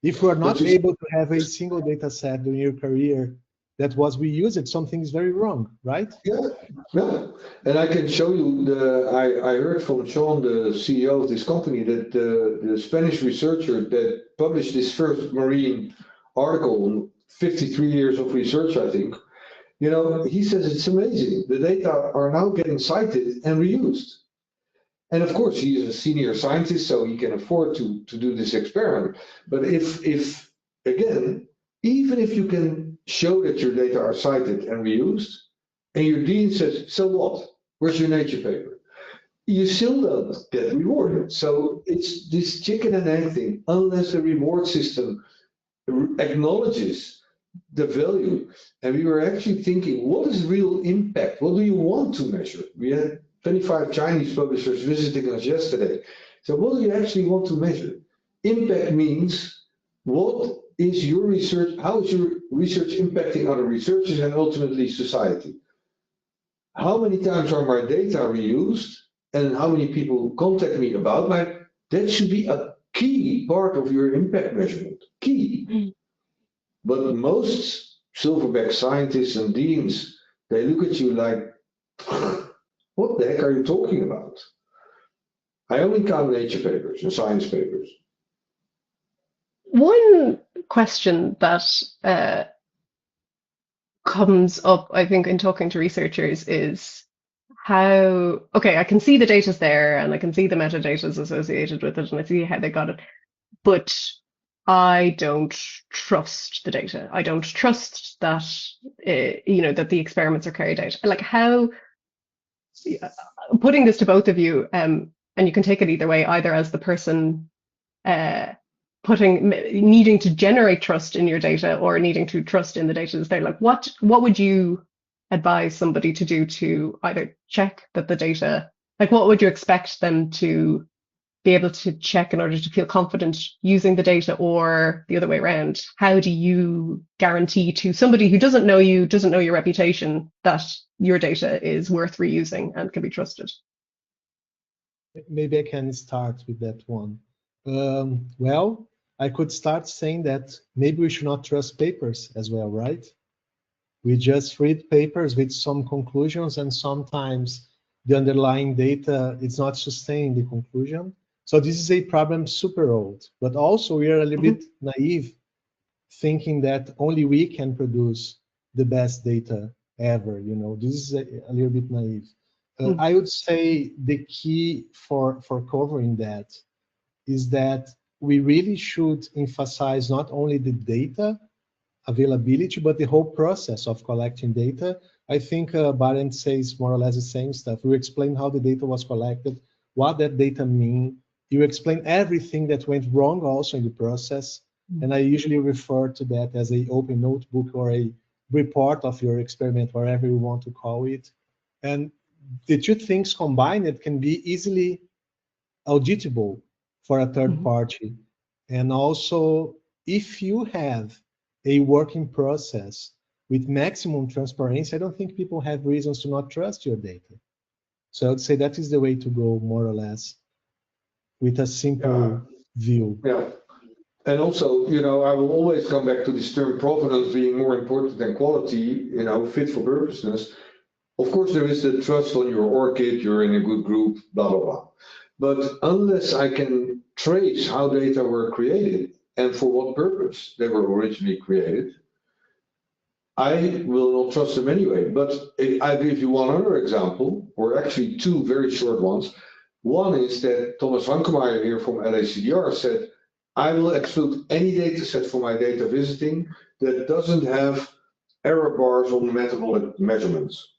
S3: If we're not able to have a single data set during your career that was reused, something is very wrong, right?
S4: Yeah. And I can show you, I heard from Sean, the CEO of this company, that the Spanish researcher that published this first marine article on 53 years of research, I think, you know, he says it's amazing. The data are now getting cited and reused. And of course, he is a senior scientist, so he can afford to do this experiment. But if again, even if you can show that your data are cited and reused, and your dean says, so what? Where's your Nature paper? you still don't get rewarded. So it's this chicken and egg thing. Unless the reward system acknowledges the value, and we were actually thinking, what is real impact? What do you want to measure? We had 25 Chinese publishers visiting us yesterday. So what do you actually want to measure? Impact means, what is your research, how is your research impacting other researchers and ultimately society? How many times are my data reused, and how many people contact me about that should be a key part of your impact measurement, key. But most silverback scientists and deans, they look at you like, what the heck are you talking about? I only count Nature papers and science papers.
S2: One question that comes up, I think, in talking to researchers is how, okay, I can see the data's there and I can see the metadata's associated with it and I see how they got it, but I don't trust the data. I don't trust that, that the experiments are carried out. Like how, putting this to both of you, and you can take it either way, either as the person needing to generate trust in your data or needing to trust in the data that's there. Like what would you advise somebody to do to either check that the data, like what would you expect them to be able to check in order to feel confident using the data, or the other way around? How do you guarantee to somebody who doesn't know you, doesn't know your reputation, that your data is worth reusing and can be trusted?
S3: Maybe I can start with that one. Well, I could start saying that maybe we should not trust papers as well, right? We just read papers with some conclusions, and sometimes the underlying data is not sustaining the conclusion. So this is a problem super old, but also we are a little bit naive, thinking that only we can produce the best data ever. This is a little bit naive. I would say the key for covering that is that we really should emphasize not only the data availability, but the whole process of collecting data. I think Barend says more or less the same stuff. You explain how the data was collected, what that data mean. You explain everything that went wrong also in the process. And I usually refer to that as an open notebook or a report of your experiment, whatever you want to call it. And the two things combined, it can be easily auditable for a third party. And also, if you have a working process with maximum transparency, I don't think people have reasons to not trust your data. So I would say that is the way to go, more or less, with a simple view.
S4: Yeah. And also, I will always come back to this term provenance being more important than quality, fit for purposeness. Of course, there is the trust on your ORCID, you're in a good group, blah, blah, blah. But unless I can trace how data were created and for what purpose they were originally created, I will not trust them anyway. But I give you one other example, or actually two very short ones. One is that Thomas Wankemeyer here from LACDR said, I will exclude any data set for my data visiting that doesn't have error bars on the metabolic measurements.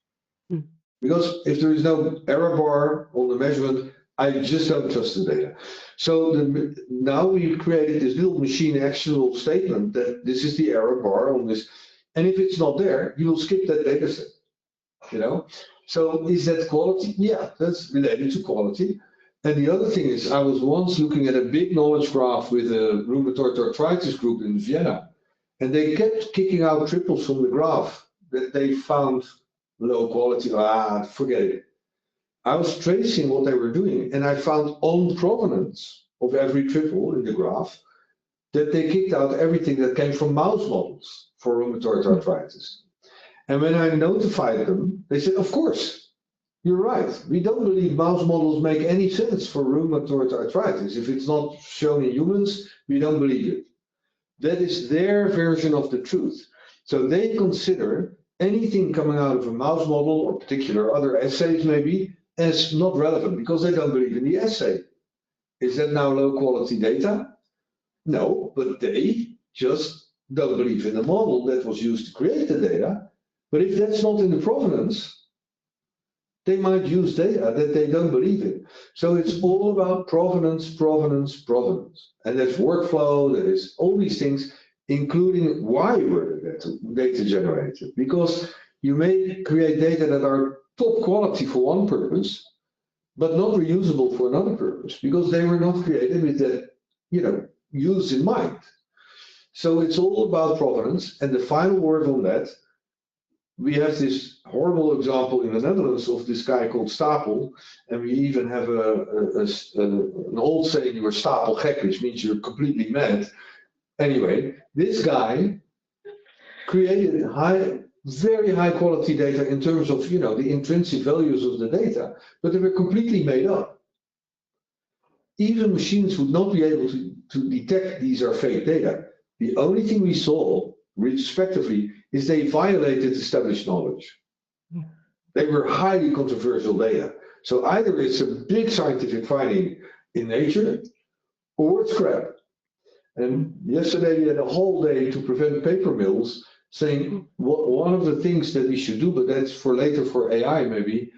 S4: Because if there is no error bar on the measurement, I just don't trust the data. So now we've created this little machine actionable statement that this is the error bar on this. And if it's not there, you will skip that data set. So is that quality? Yeah, that's related to quality. And the other thing is, I was once looking at a big knowledge graph with a rheumatoid arthritis group in Vienna, and they kept kicking out triples from the graph that they found low quality. Forget it. I was tracing what they were doing, and I found on provenance of every triple in the graph that they kicked out everything that came from mouse models for rheumatoid arthritis. And when I notified them, they said, of course, you're right. We don't believe mouse models make any sense for rheumatoid arthritis. If it's not shown in humans, we don't believe it. That is their version of the truth. So they consider anything coming out of a mouse model or particular other assays maybe as not relevant because they don't believe in the assay. Is that now low quality data? No, but they just don't believe in the model that was used to create the data. But if that's not in the provenance, they might use data that they don't believe in. So it's all about provenance, provenance, provenance. And that's workflow, that is all these things, including why were the data generated. Because you may create data that are top quality for one purpose, but not reusable for another purpose, because they were not created with that, use in mind. So it's all about provenance. And the final word on that, we have this horrible example in the Netherlands of this guy called Stapel, and we even have an old saying, you were Stapel gek, which means you're completely mad. Anyway, this guy created very high quality data in terms of the intrinsic values of the data, but they were completely made up. Even machines would not be able to detect these are fake data. The only thing we saw, respectively, is they violated established knowledge. They were highly controversial data. So either it's a big scientific finding in nature, or it's crap. And yesterday we had a whole day to prevent paper mills, saying one of the things that we should do, but that's for later for AI maybe,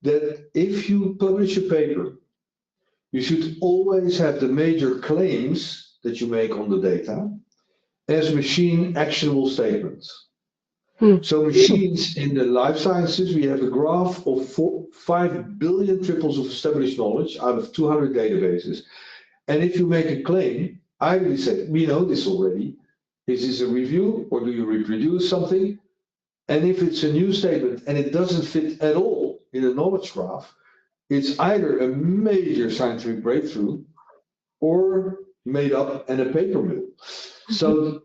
S4: that if you publish a paper, you should always have the major claims that you make on the data as machine actionable statements. So machines in the life sciences, we have a graph of 5 billion triples of established knowledge out of 200 databases. And if you make a claim, I really said, we know this already. Is this a review or do you reproduce something? And if it's a new statement and it doesn't fit at all in a knowledge graph, it's either a major scientific breakthrough or made up and a paper mill. So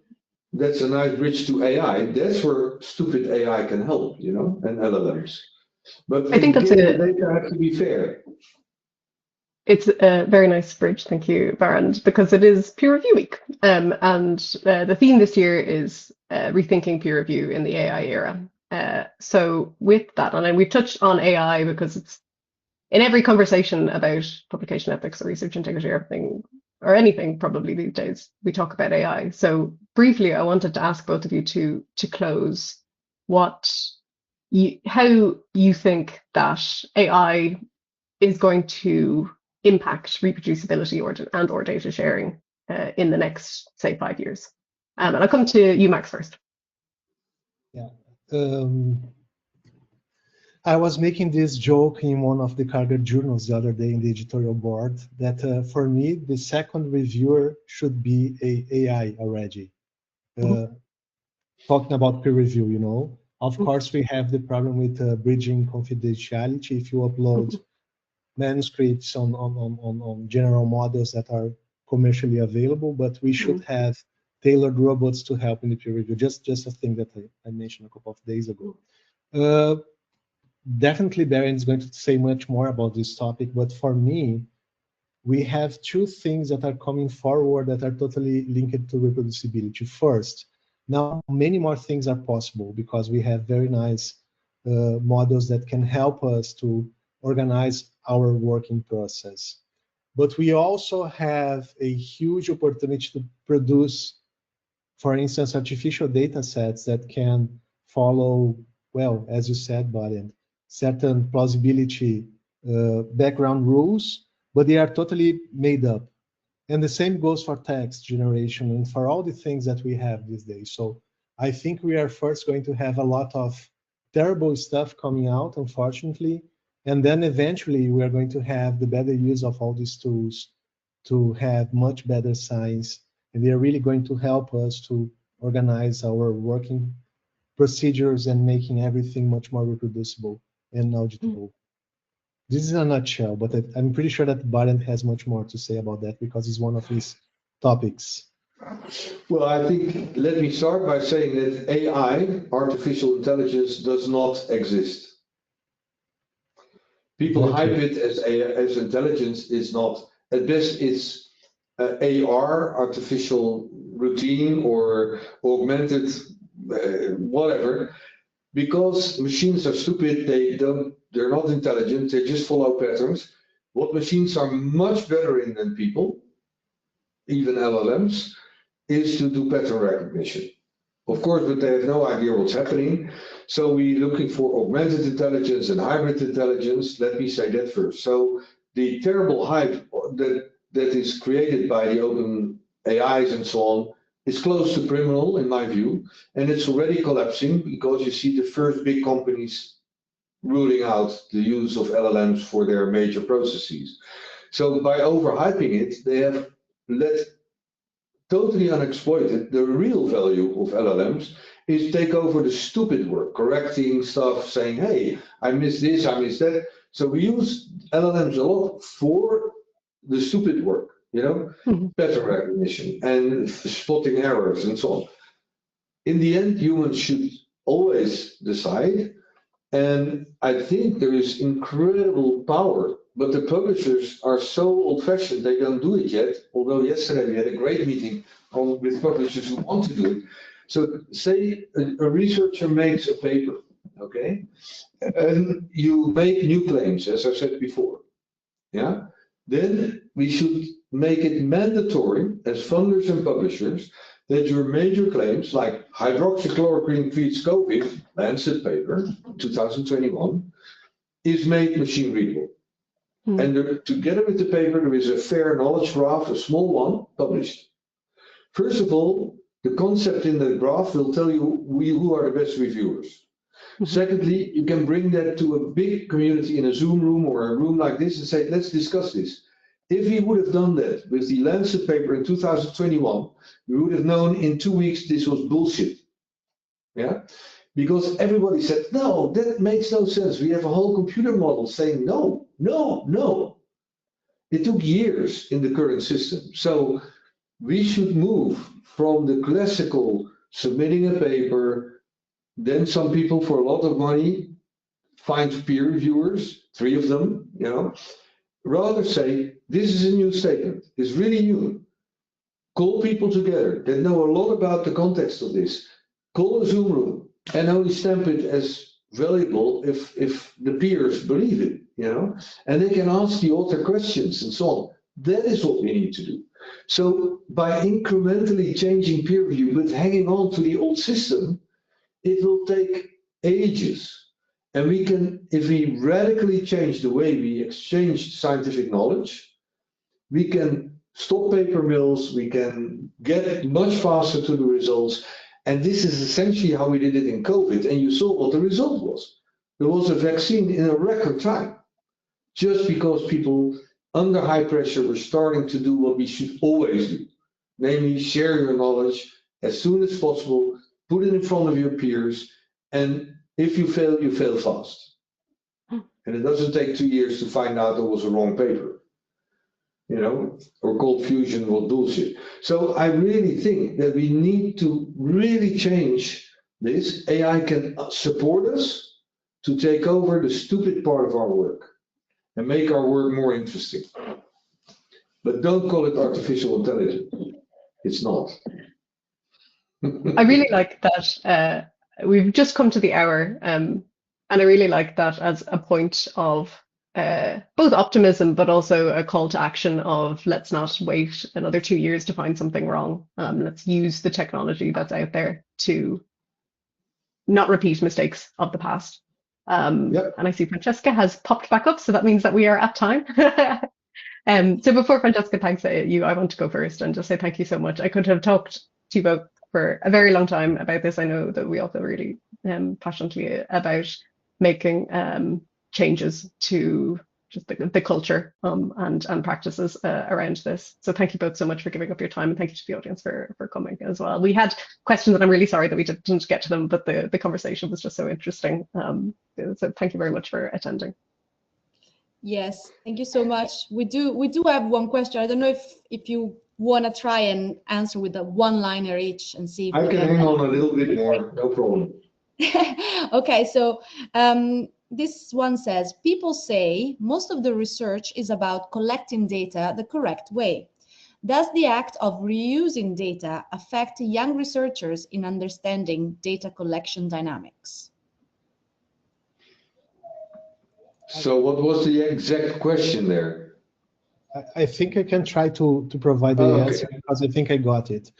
S4: that's a nice bridge to AI. That's where stupid AI can help, and LLMs. But
S2: I think that's
S4: the data have to be fair.
S2: It's a very nice bridge, thank you, Barend, because it is peer review week. And the theme this year is rethinking peer review in the AI era. So with that, and we've touched on AI because it's in every conversation about publication ethics or research integrity or anything probably these days, we talk about AI. So briefly, I wanted to ask both of you to close how you think that AI is going to impact reproducibility or data sharing in the next, say, 5 years. And I'll come to you, Max, first.
S3: Yeah. I was making this joke in one of the Karger journals the other day in the editorial board that for me, the second reviewer should be a AI already. Talking about peer review, Of course, we have the problem with bridging confidentiality. If you upload manuscripts on general models that are commercially available, but we should have tailored robots to help in the peer review. Just a thing that I mentioned a couple of days ago. Definitely Barend is going to say much more about this topic, but for me, we have two things that are coming forward that are totally linked to reproducibility. First, now many more things are possible because we have very nice models that can help us to organize our working process. But we also have a huge opportunity to produce, for instance, artificial data sets that can follow, well, as you said, Barend, certain plausibility background rules, but they are totally made up. And the same goes for text generation and for all the things that we have these days. So I think we are first going to have a lot of terrible stuff coming out, unfortunately, and then eventually we are going to have the better use of all these tools to have much better science, and they are really going to help us to organize our working procedures and making everything much more reproducible and auditable. This is a nutshell, but I'm pretty sure that Barend has much more to say about that because it's one of his topics.
S4: Well, I think, let me start by saying that AI, artificial intelligence, does not exist. People hype it as intelligence. Is not. At best, it's AR, artificial routine, or augmented whatever. Because machines are stupid, they're not intelligent, they just follow patterns. What machines are much better in than people, even LLMs, is to do pattern recognition. Of course, but they have no idea what's happening. So we're looking for augmented intelligence and hybrid intelligence. Let me say that first. So the terrible hype that is created by the open AIs and so on is close to criminal in my view, and it's already collapsing because you see the first big companies ruling out the use of LLMs for their major processes. So by overhyping it, they have let totally unexploited the real value of LLMs is take over the stupid work, correcting stuff, saying, hey, I missed this, I missed that. So we use LLMs a lot for the stupid work, you know, pattern recognition and spotting errors and so on. In the end, humans should always decide. And I think there is incredible power, but the publishers are so old-fashioned, they don't do it yet. Although yesterday we had a great meeting with publishers who want to do it. So say a researcher makes a paper, okay? And you make new claims, as I said before, yeah? Then we should make it mandatory as funders and publishers that your major claims like hydroxychloroquine treats COVID, Lancet paper, 2021, is made machine readable. And there, together with the paper, there is a fair knowledge graph, a small one, published. First of all, the concept in the graph will tell you who are the best reviewers. Secondly, you can bring that to a big community in a Zoom room or a room like this and say, let's discuss this. If he would have done that with the Lancet paper in 2021, we would have known in 2 weeks this was bullshit. Yeah? Because everybody said, no, that makes no sense. We have a whole computer model saying no, no, no. It took years in the current system. So we should move from the classical submitting a paper, then some people for a lot of money find peer reviewers, 3 of them, you know, rather say, this is a new statement, it's really new. Call people together that know a lot about the context of this. Call a Zoom room and only stamp it as valuable if the peers believe it, you know, and they can ask the author questions and so on. That is what we need to do. So by incrementally changing peer review, but hanging on to the old system, it will take ages. And we can, if we radically change the way we exchange scientific knowledge, we can stop paper mills, we can get much faster to the results. And this is essentially how we did it in COVID. And you saw what the result was. There was a vaccine in a record time, just because people under high pressure were starting to do what we should always do, namely share your knowledge as soon as possible, put it in front of your peers, and if you fail fast. And it doesn't take 2 years to find out there was a wrong paper, you know, or cold fusion was bullshit. So I really think that we need to really change this. AI can support us to take over the stupid part of our work and make our work more interesting. But don't call it artificial intelligence. It's not.
S2: I really like that. We've just come to the hour, and I really like that as a point of both optimism, but also a call to action of let's not wait another 2 years to find something wrong. Let's use the technology that's out there to not repeat mistakes of the past.
S4: Yep.
S2: And I see Francesca has popped back up, so that means that we are at time. So before Francesca thanks you, I want to go first and just say thank you so much. I could have talked to you both for a very long time about this. I know that we also really passionately about making changes to just the culture and practices around this. So thank you both so much for giving up your time, and thank you to the audience for coming as well. We had questions and I'm really sorry that we didn't get to them, but the conversation was just so interesting. So thank you very much for attending.
S1: Yes, thank you so much. We do have one question. I don't know if you want to try and answer with a one-liner each and see if
S4: I can hang on a little bit more, no problem.
S1: Okay, so this one says, people say most of the research is about collecting data the correct way. Does the act of reusing data affect young researchers in understanding data collection dynamics?
S4: So what was the exact question there?
S3: I think I can try to provide the answer because I think I got it.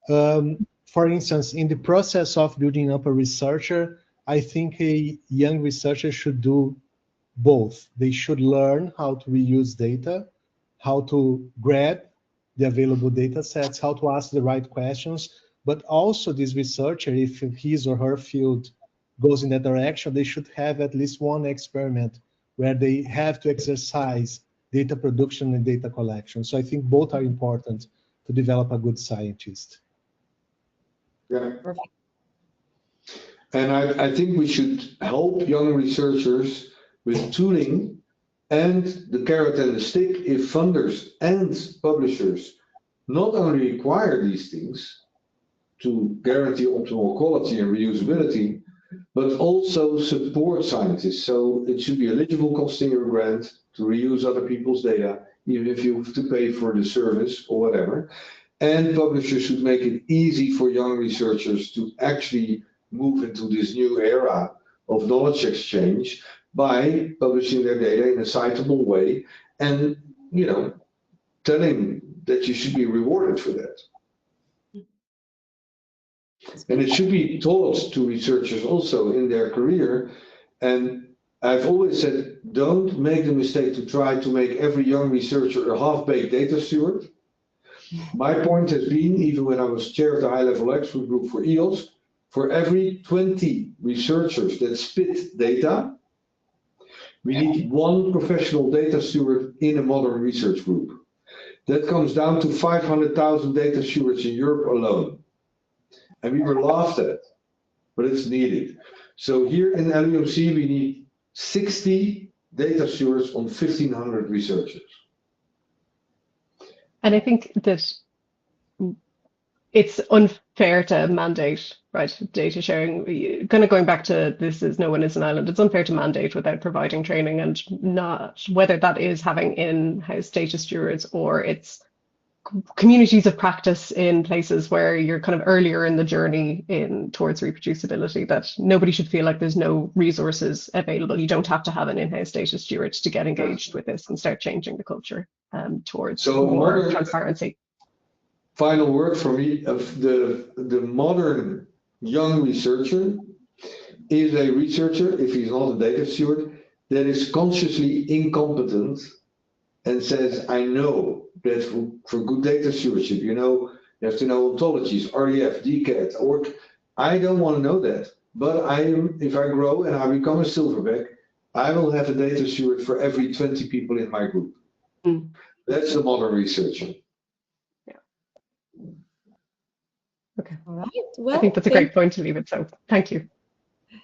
S3: For instance, in the process of building up a researcher, I think a young researcher should do both. They should learn how to reuse data, how to grab the available data sets, how to ask the right questions, but also this researcher, if his or her field goes in that direction, they should have at least one experiment where they have to exercise data production and data collection. So I think both are important to develop a good scientist.
S4: Yeah.
S1: Perfect.
S4: And I think we should help young researchers with tooling and the carrot and the stick if funders and publishers not only require these things to guarantee optimal quality and reusability, but also support scientists. So it should be eligible costing your grant to reuse other people's data, even if you have to pay for the service or whatever. And publishers should make it easy for young researchers to actually move into this new era of knowledge exchange by publishing their data in a citable way and, you know, telling that you should be rewarded for that. And it should be taught to researchers also in their career. And I've always said, don't make the mistake to try to make every young researcher a half-baked data steward. My point has been, even when I was chair of the high-level expert group for EOS, for every 20 researchers that spit data, we need one professional data steward in a modern research group. That comes down to 500,000 data stewards in Europe alone. And we were laughed at, but it's needed. So here in LUMC, we need 60 data stewards on 1,500 researchers.
S2: And I think that it's unfair to mandate, right, data sharing. Kind of going back to this is no one is an island. It's unfair to mandate without providing training, and not whether that is having in-house data stewards or it's communities of practice in places where you're kind of earlier in the journey towards reproducibility, that nobody should feel like there's no resources available. You don't have to have an in-house data steward to get engaged with this and start changing the culture towards more transparency.
S4: Final word for me of the modern young researcher is a researcher, if he's not a data steward, that is consciously incompetent and says, I know that for good data stewardship, you have to know ontologies, REF, DCAT, ORC. I don't want to know that. But if I grow and I become a silverback, I will have a data steward for every 20 people in my group. Mm. That's the modern researcher.
S2: Okay.
S1: All right. Well,
S2: I think that's a great point to leave it. So thank you.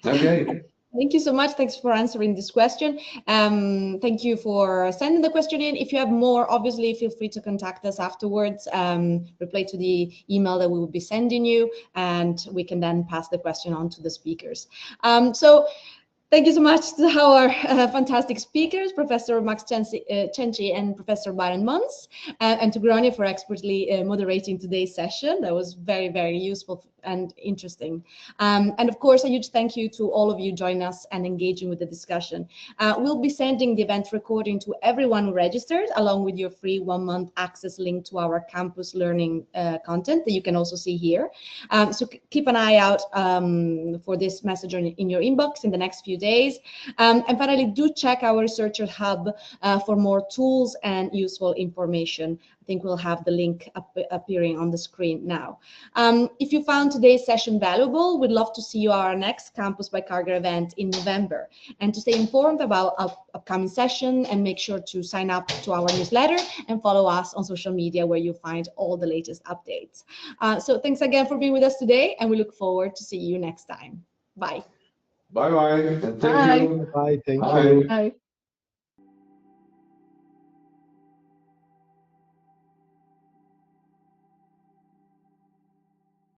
S4: Okay.
S1: Thank you so much. Thanks for answering this question. Thank you for sending the question in. If you have more, obviously, feel free to contact us afterwards. Reply to the email that we will be sending you, and we can then pass the question on to the speakers. Thank you so much to our fantastic speakers, Professor Max Cenci and Professor Byron Mons, and to Grania for expertly moderating today's session. That was very, very useful and interesting. And of course, a huge thank you to all of you joining us and engaging with the discussion. We'll be sending the event recording to everyone who registered, along with your free 1-month access link to our campus learning content that you can also see here. So keep an eye out for this message in your inbox in the next few days. And finally, do check our Researcher Hub for more tools and useful information. I think we'll have the link appearing on the screen now. If you found today's session valuable, we'd love to see you at our next Campus by Karger event in November. And to stay informed about our upcoming session, and make sure to sign up to our newsletter and follow us on social media where you'll find all the latest updates. So thanks again for being with us today, and we look forward to see you next time. Bye.
S4: Bye-bye, and thank you.
S3: Bye, thank you.
S2: Bye.